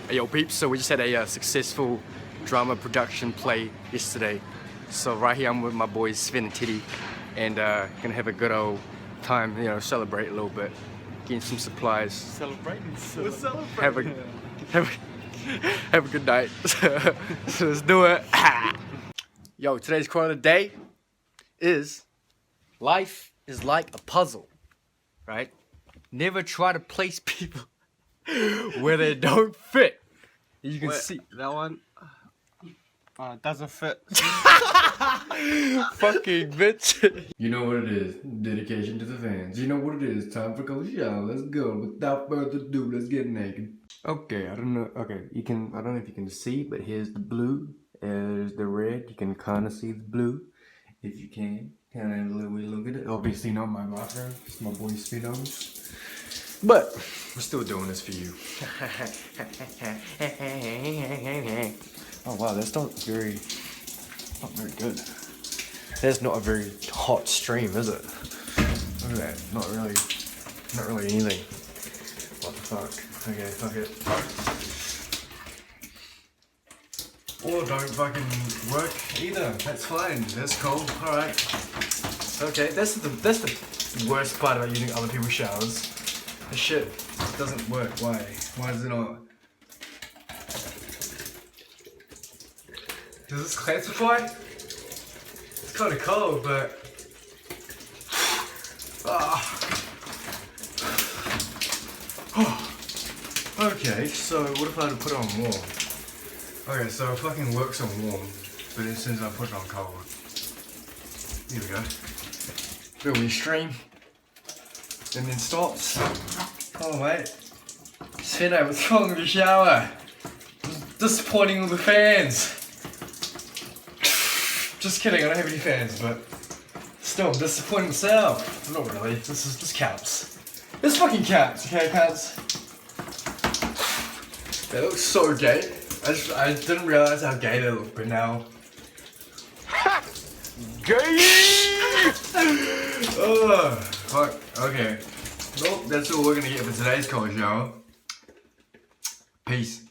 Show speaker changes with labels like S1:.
S1: Hey, yo peeps, so we just had a successful drama production play yesterday. So right here I'm with my boys Sven and Titty and gonna have a good old time, you know, celebrate a little bit, getting some supplies.
S2: Celebrating. We're celebrating.
S1: Have a good night. So let's do it. Yo, today's quote of the day is, life is like a puzzle, right? Never try to place people where they don't fit. You can see
S2: that one. Doesn't fit.
S1: fucking bitch. You know what it is. Dedication to the fans. You know what it is. Time for cold shower. Let's go. Without further ado, let's get naked. Okay, I don't know. Okay, I don't know if you can see, but here's the blue. There's the red. You can kind of see the blue. If you can. Kind of look at it. Obviously not my bathroom. It's my boy's speedos. But we're still doing this for you. Oh wow, that's not very good. That's not a very hot stream, is it? Look at that. Not really anything. What the fuck? Okay, fuck it. Or don't fucking work either. That's fine. That's cool. Alright. Okay, that's the worst part about using other people's showers. The shit doesn't work. Why? Why does it not? Does this classify? It's kind of cold, but okay. So what if I had to put it on warm? Okay, so it fucking works on warm, but as soon as I put it on cold, here we go. Bit of restream, and then stops. Oh mate, Sveno, what's wrong with your shower? Disappointing all the fans. Just kidding, I don't have any fans, but still, I'm disappointed myself. Not really, this counts. This fucking counts, okay, counts? They look so gay. I didn't realize how gay they look, but now... Gay! Oh, fuck, okay. Well, that's all we're gonna get for today's cold shower. Peace.